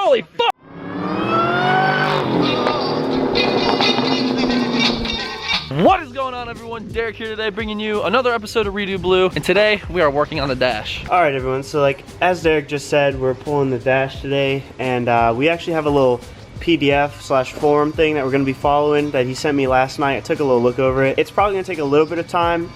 Holy fuck! What is going on, everyone? Derek here today, bringing you another episode of Redo Blue, and today we are working on the dash. All right, everyone. So, like as Derek just said, we're pulling the dash today, and we actually have a little PDF/forum thing that we're going to be following that he sent me last night. I took a little look over it. It's probably going to take a little bit of time,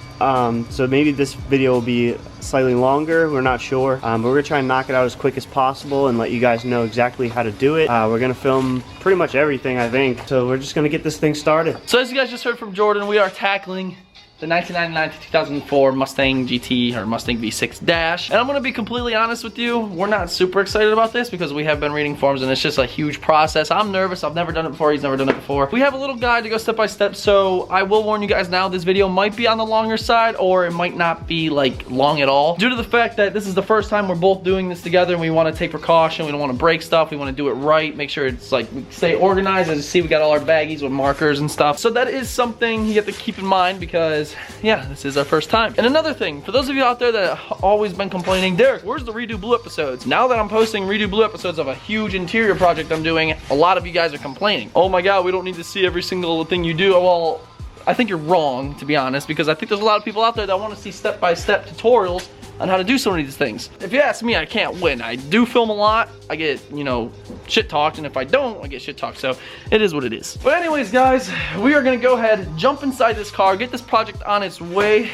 so maybe this video will be slightly longer. We're not sure, but we're going to try and knock it out as quick as possible and let you guys know exactly how to do it. We're going to film pretty much everything, I think, so we're just going to get this thing started. So as you guys just heard from Jordan, we are tackling the 1999 to 2004 Mustang GT or Mustang V6 Dash. And I'm gonna be completely honest with you, we're not super excited about this because we have been reading forums and it's just a huge process. I'm nervous, I've never done it before, he's never done it before. We have a little guide to go step by step, so I will warn you guys now, this video might be on the longer side or it might not be like long at all. Due to the fact that this is the first time we're both doing this together and we wanna take precaution, we don't wanna break stuff, we wanna do it right, make sure it's like, we stay organized. As you see, we got all our baggies with markers and stuff. So that is something you have to keep in mind because yeah, this is our first time. And another thing, for those of you out there that have always been complaining, Derek, where's the Redo Blue episodes? Now that I'm posting Redo Blue episodes of a huge interior project I'm doing, a lot of you guys are complaining. Oh my God, we don't need to see every single thing you do. Well, I think you're wrong, to be honest, because I think there's a lot of people out there that want to see step-by-step tutorials on how to do some of these things. If you ask me, I can't win. I do film a lot, I get, you know, shit talked, and if I don't, I get shit talked, so it is what it is. But anyways, guys, we are gonna go ahead, jump inside this car, get this project on its way.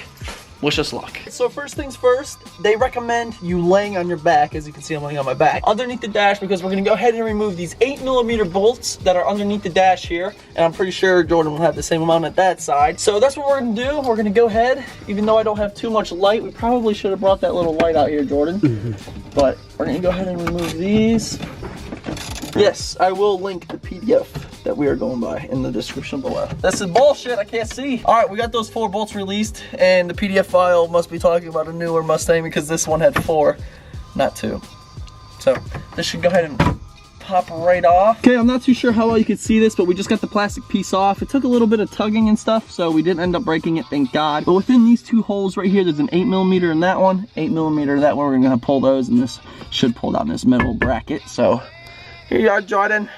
Wish us luck. So first things first, they recommend you laying on your back. As you can see, I'm laying on my back underneath the dash because we're gonna go ahead and remove these 8mm bolts that are underneath the dash here. And I'm pretty sure Jordan will have the same amount at that side. So that's what we're gonna do. We're gonna go ahead, even though I don't have too much light, we probably should have brought that little light out here, Jordan. But we're gonna go ahead and remove these. Yes, I will link the PDF that we are going by in the description below. This is bullshit, I can't see. All right, we got those 4 bolts released, and the PDF file must be talking about a newer Mustang because this one had 4, not 2. So this should go ahead and pop right off. Okay, I'm not too sure how well you can see this, but we just got the plastic piece off. It took a little bit of tugging and stuff, so we didn't end up breaking it, thank God. But within these 2 holes right here, there's an 8mm in that one, 8mm in that one. We're gonna pull those, and this should pull down this metal bracket. So here you are, Jordan.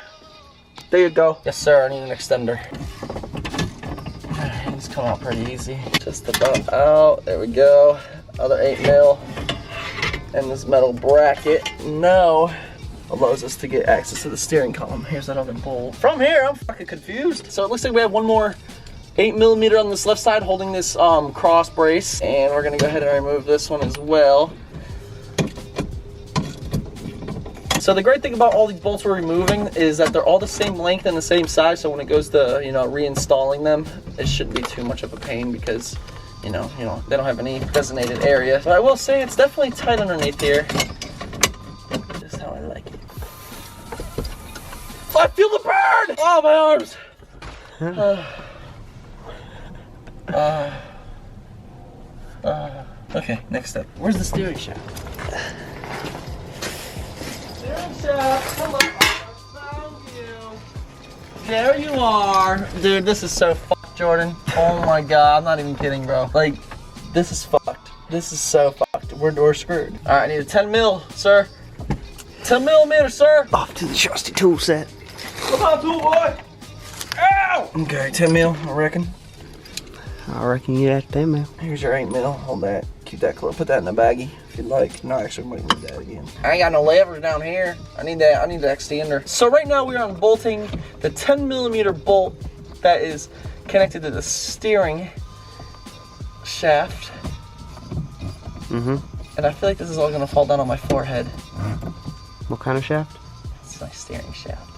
There you go. Yes, sir, I need an extender. These come out pretty easy. Just about out. There we go. Other 8mm. And this metal bracket now allows us to get access to the steering column. Here's that other bolt. From here, I'm fucking confused. So it looks like we have one more 8mm on this left side holding this cross brace. And we're gonna go ahead and remove this one as well. So the great thing about all these bolts we're removing is that they're all the same length and the same size, so when it goes to, you know, reinstalling them, it shouldn't be too much of a pain because, you know, they don't have any designated area. But I will say it's definitely tight underneath here. Just how I like it. I feel the burn! Oh, my arms! Okay, next step. Where's the steering shaft? Hello, found you. There you are. Dude, this is so fucked, Jordan. Oh my God, I'm not even kidding, bro. Like, this is fucked. This is so fucked. We're screwed. All right, I need a 10mm, sir. 10mm, sir. Off to the trusty tool set. Come on, tool boy. Ow! Okay, 10mm, I reckon. I reckon you have 10mm. Here's your 8mm. Hold that. Keep that close. Put that in the baggie if you'd like. No, actually, I might need that again. I ain't got no levers down here. I need that. I need the extender. So right now we are unbolting the 10mm bolt that is connected to the steering shaft. And I feel like this is all gonna fall down on my forehead. What kind of shaft? It's my steering shaft.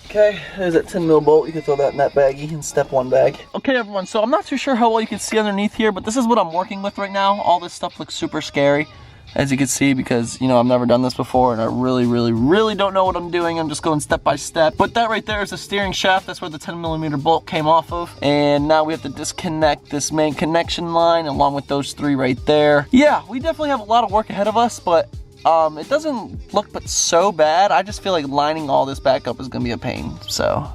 Okay, there's that 10mm bolt. You can throw that in that baggie in step 1 bag. Okay, everyone, so I'm not too sure how well you can see underneath here, but this is what I'm working with right now. All this stuff looks super scary, as you can see, because, you know, I've never done this before, and I really don't know what I'm doing. I'm just going step by step. But that right there is the steering shaft. That's where the 10mm bolt came off of. And now we have to disconnect this main connection line along with those 3 right there. Yeah, we definitely have a lot of work ahead of us, but it doesn't look but so bad. I just feel like lining all this back up is gonna be a pain. So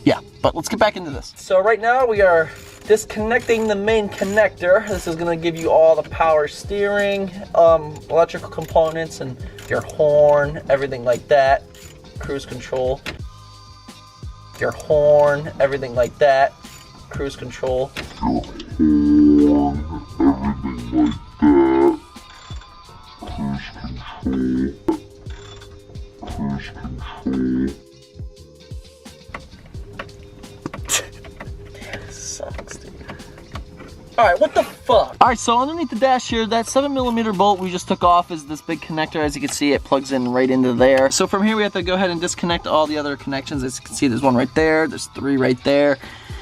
yeah, but let's get back into this. So right now we are disconnecting the main connector. This is gonna give you all the power steering, electrical components, and your horn, everything like that, cruise control, your horn, everything like that, cruise control, sucks, dude. Alright, what the fuck? Alright, so underneath the dash here, that 7mm bolt we just took off is this big connector. As you can see, it plugs in right into there. So from here, we have to go ahead and disconnect all the other connections. As you can see, there's one right there, there's 3 right there,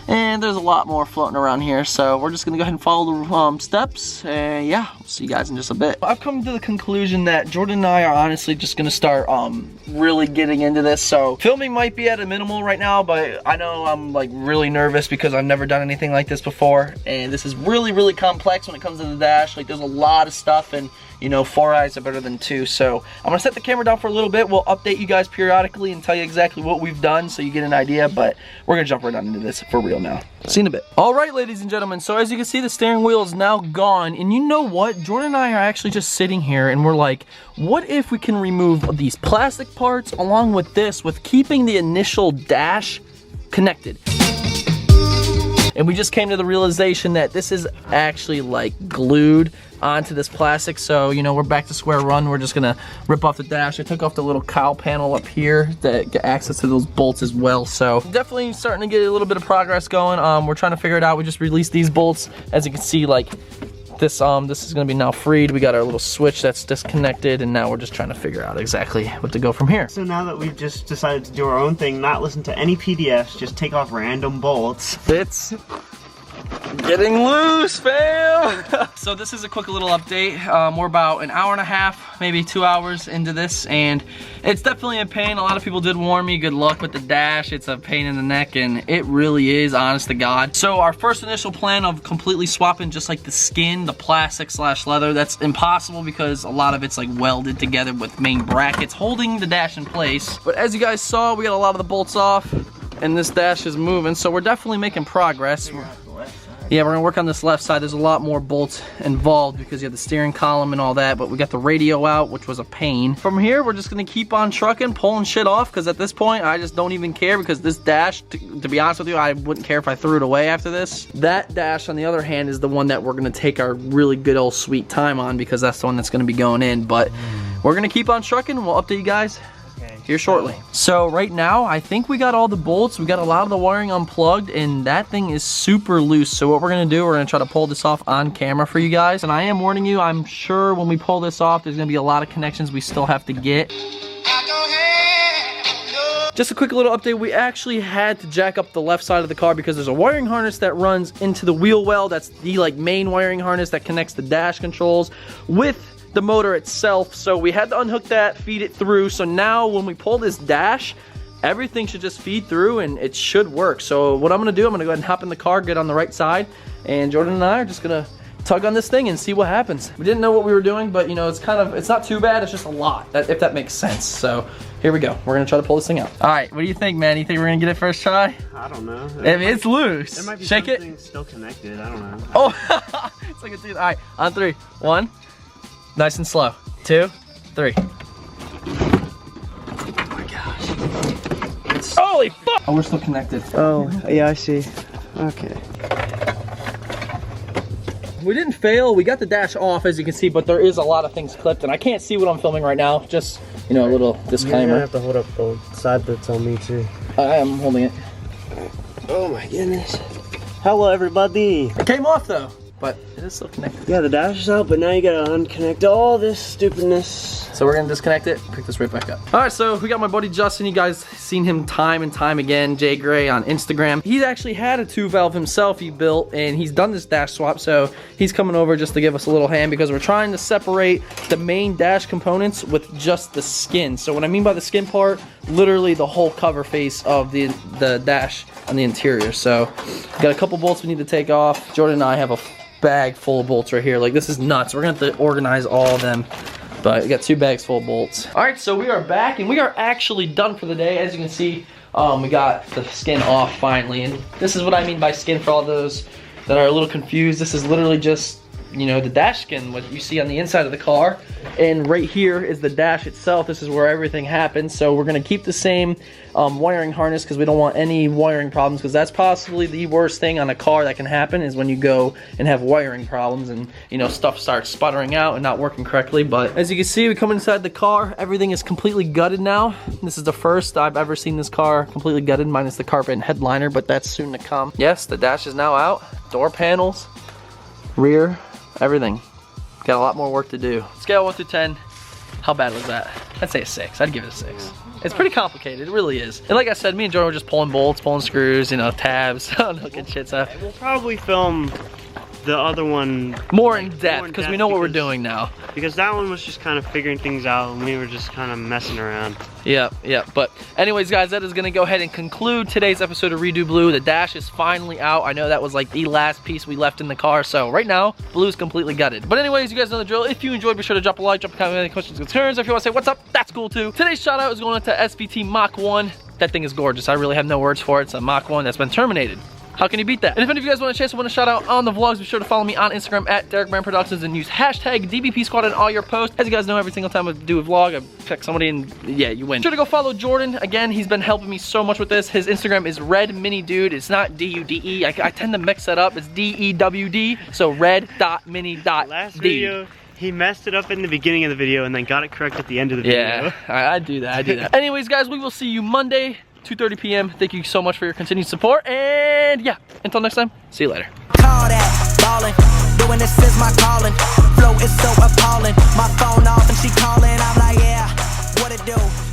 and there's a lot more floating around here. So we're just gonna go ahead and follow the steps, and yeah, we'll see you guys in just a bit. I've come to the conclusion that Jordan and I are honestly just gonna start really getting into this. So filming might be at a minimal right now, but I know I'm like really nervous because I've never done anything like this before, and this is really complex when it comes to the dash. Like, there's a lot of stuff, and you know, 4 eyes are better than 2. So I'm gonna set the camera down for a little bit. We'll update you guys periodically and tell you exactly what we've done so you get an idea, but we're gonna jump right on into this for real now. See you in a bit. All right, ladies and gentlemen, so as you can see, the steering wheel is now gone, and you know what? Jordan and I are actually just sitting here and we're like, what if we can remove these plastic parts along with this, with keeping the initial dash connected? And we just came to the realization that this is actually like glued onto this plastic. So, you know, we're back to square one. We're just gonna rip off the dash. I took off the little cowl panel up here to get access to those bolts as well. So definitely starting to get a little bit of progress going. We're trying to figure it out. We just released these bolts. As you can see, like this is gonna be now freed. We got our little switch that's disconnected, and now we're just trying to figure out exactly what to go from here. So now that we've just decided to do our own thing, not listen to any PDFs, just take off random bolts. It's getting loose, fam! So this is a quick little update. We're about an hour and a half, maybe 2 hours into this, and it's definitely a pain. A lot of people did warn me, good luck with the dash. It's a pain in the neck, and it really is, honest to God. So our first initial plan of completely swapping just like the skin, the plastic / leather, that's impossible because a lot of it's like welded together with main brackets holding the dash in place. But as you guys saw, we got a lot of the bolts off, and this dash is moving, so we're definitely making progress. Yeah, we're gonna work on this left side. There's a lot more bolts involved because you have the steering column and all that, but we got the radio out, which was a pain. From here, we're just gonna keep on trucking, pulling shit off, because at this point, I just don't even care, because this dash, to be honest with you, I wouldn't care if I threw it away after this. That dash, on the other hand, is the one that we're gonna take our really good old sweet time on, because that's the one that's gonna be going in, but we're gonna keep on trucking. We'll update you guys here shortly. So right now, I think we got all the bolts. We got a lot of the wiring unplugged, and that thing is super loose. So what we're gonna do, we're gonna try to pull this off on camera for you guys. And I am warning you, I'm sure when we pull this off, there's gonna be a lot of connections we still have to get. Just a quick little update, we actually had to jack up the left side of the car because there's a wiring harness that runs into the wheel well. That's the like main wiring harness that connects the dash controls with the motor itself. So we had to unhook that, feed it through. So now when we pull this dash, everything should just feed through and it should work. So what I'm gonna do, I'm gonna go ahead and hop in the car, get on the right side, and Jordan and I are just gonna tug on this thing and see what happens. We didn't know what we were doing, but you know, it's not too bad, it's just a lot, if that makes sense. So here we go, we're gonna try to pull this thing out. All right, what do you think, man? You think we're gonna get it first try? I don't know. I mean, it's loose. There might be Shake something it. still connected, I don't know. Oh, it's like a tooth. All right, on 3. 1, nice and slow. 2, 3. Oh my gosh. Holy fuck! Oh, we're still connected. Oh, yeah, I see. Okay. We didn't fail. We got the dash off, as you can see, but there is a lot of things clipped, and I can't see what I'm filming right now. Just, you know, a little disclaimer. You're gonna have to hold up the side that's on me too. I am holding it. Oh my goodness. Hello, everybody. It came off though, but it is still connected. Yeah, the dash is out, but now you gotta unconnect all this stupidness. So we're gonna disconnect it, pick this right back up. All right, so we got my buddy Justin. You guys seen him time and time again, Jay Gray on Instagram. He's actually had a 2-valve himself he built, and he's done this dash swap, so he's coming over just to give us a little hand because we're trying to separate the main dash components with just the skin. So what I mean by the skin part, literally the whole cover face of the dash on the interior. So got a couple bolts we need to take off. Jordan and I have a bag full of bolts right here. Like, this is nuts. We're gonna have to organize all of them. But we got 2 bags full of bolts. All right, so we are back and we are actually done for the day. As you can see, we got the skin off finally. And this is what I mean by skin for all those that are a little confused. This is literally just you know, the dash skin, what you see on the inside of the car. And right here is the dash itself. This is where everything happens. So we're gonna keep the same wiring harness because we don't want any wiring problems, because that's possibly the worst thing on a car that can happen is when you go and have wiring problems and, you know, stuff starts sputtering out and not working correctly. But as you can see, we come inside the car, everything is completely gutted now. This is the first I've ever seen this car completely gutted, minus the carpet and headliner, but that's soon to come. Yes, the dash is now out, door panels, rear, everything. Got a lot more work to do. Scale 1 through 10, how bad was that? I'd say a 6, I'd give it a 6. It's pretty complicated, it really is. And like I said, me and Jordan were just pulling bolts, pulling screws, you know, tabs, hooking shit up. We'll probably film the other one more in depth, because we know what we're doing now. Because that one was just kind of figuring things out and we were just kind of messing around. Yeah. But anyways, guys, that is gonna go ahead and conclude today's episode of Redo Blue. The dash is finally out. I know that was like the last piece we left in the car, so right now, Blue is completely gutted. But anyways, you guys know the drill. If you enjoyed, be sure to drop a like, drop a comment, any questions, concerns. If you wanna say what's up, that's cool too. Today's shout out is going to SVT Mach 1. That thing is gorgeous. I really have no words for it. It's a Mach 1 that's been terminated. How can you beat that? And if any of you guys want a chance to win a shout out on the vlogs, be sure to follow me on Instagram at DerekBaranProductions and use hashtag DBP Squad in all your posts. As you guys know, every single time I do a vlog, I pick somebody and yeah, you win. Be sure to go follow Jordan. Again, he's been helping me so much with this. His Instagram is redminidude. It's not D-U-D-E. I tend to mix that up. It's D-E-W-D. So red.mini.d. Last video, he messed it up in the beginning of the video and then got it correct at the end of the video. Yeah, I do that. Anyways, guys, we will see you Monday, 2:30 p.m. Thank you so much for your continued support, and yeah, until next time, see you later. Call that ballin', doing this is my calling. Flow is so appalling. My phone off and she calling. I'm like, yeah, what it do?